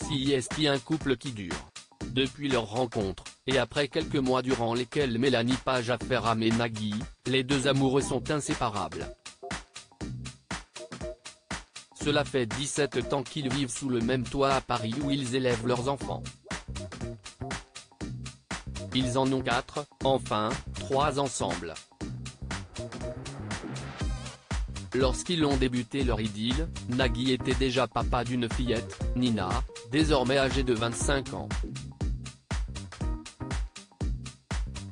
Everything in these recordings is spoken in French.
Si est un couple qui dure. Depuis leur rencontre, et après quelques mois durant lesquels Mélanie Page a fait ramer Nagui, les deux amoureux sont inséparables. Cela fait 17 ans qu'ils vivent sous le même toit à Paris où ils élèvent leurs enfants. Ils en ont 4, enfin, 3 ensemble. Lorsqu'ils ont débuté leur idylle, Nagui était déjà papa d'une fillette, Nina, désormais âgée de 25 ans.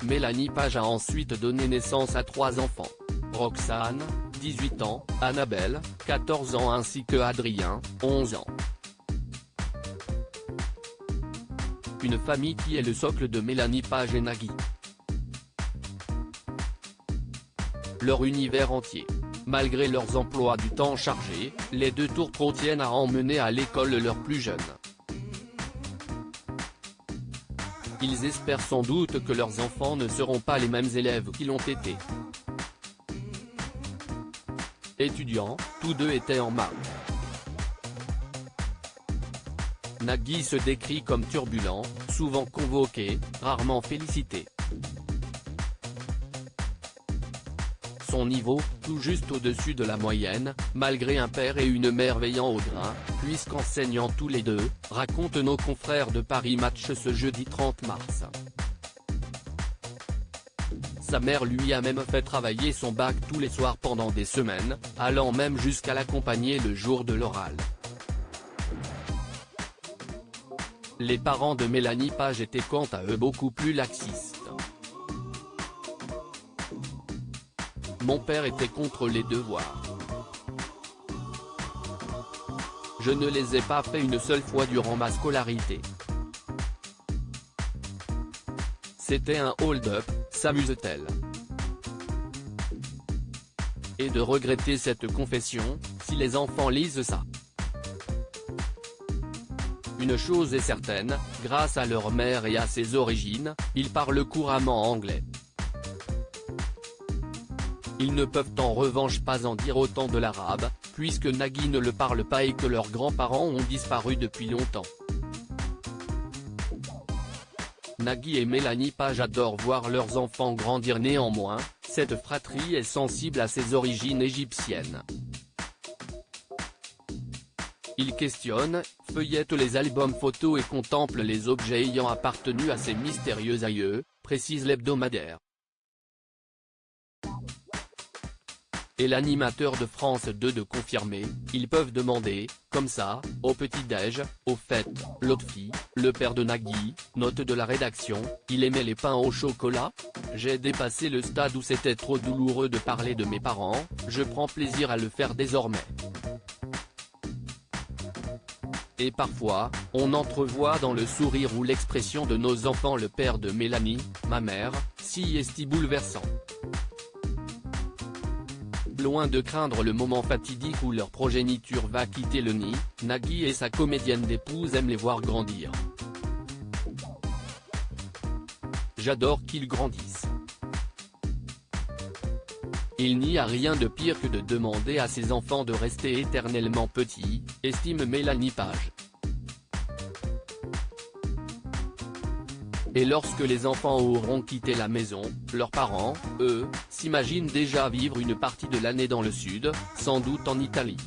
Mélanie Page a ensuite donné naissance à 3 enfants. Roxane, 18 ans, Annabelle, 14 ans ainsi que Adrien, 11 ans. Une famille qui est le socle de Mélanie Page et Nagui. Leur univers entier. Malgré leurs emplois du temps chargés, les deux tourtereaux tiennent à emmener à l'école leurs plus jeunes. Ils espèrent sans doute que leurs enfants ne seront pas les mêmes élèves qu'ils l'ont été. Étudiants, tous deux étaient en marge. Nagui se décrit comme turbulent, souvent convoqué, rarement félicité. Son niveau, tout juste au-dessus de la moyenne, malgré un père et une mère veillant au grain, puisqu'enseignant tous les deux, racontent nos confrères de Paris Match ce jeudi 30 mars. Sa mère lui a même fait travailler son bac tous les soirs pendant des semaines, allant même jusqu'à l'accompagner le jour de l'oral. Les parents de Mélanie Page étaient quant à eux beaucoup plus laxistes. Mon père était contre les devoirs. Je ne les ai pas fait une seule fois durant ma scolarité. C'était un hold-up, s'amuse-t-elle. Et de regretter cette confession, si les enfants lisent ça. Une chose est certaine, grâce à leur mère et à ses origines, ils parlent couramment anglais. Ils ne peuvent en revanche pas en dire autant de l'arabe, puisque Nagui ne le parle pas et que leurs grands-parents ont disparu depuis longtemps. Nagui et Mélanie Page adorent voir leurs enfants grandir néanmoins, cette fratrie est sensible à ses origines égyptiennes. Ils questionnent, feuillettent les albums photos et contemplent les objets ayant appartenu à ces mystérieux aïeux, précise l'hebdomadaire. Et l'animateur de France 2 de confirmer, ils peuvent demander, comme ça, au petit-déj, au fait, l'autre fille, le père de Nagui, note de la rédaction, il aimait les pains au chocolat. J'ai dépassé le stade où c'était trop douloureux de parler de mes parents, je prends plaisir à le faire désormais. Et parfois, on entrevoit dans le sourire ou l'expression de nos enfants le père de Mélanie, ma mère, si est-il bouleversant. Loin de craindre le moment fatidique où leur progéniture va quitter le nid, Nagui et sa comédienne d'épouse aiment les voir grandir. J'adore qu'ils grandissent. Il n'y a rien de pire que de demander à ses enfants de rester éternellement petits, estime Mélanie Page. Et lorsque les enfants auront quitté la maison, leurs parents, eux, s'imaginent déjà vivre une partie de l'année dans le sud, sans doute en Italie.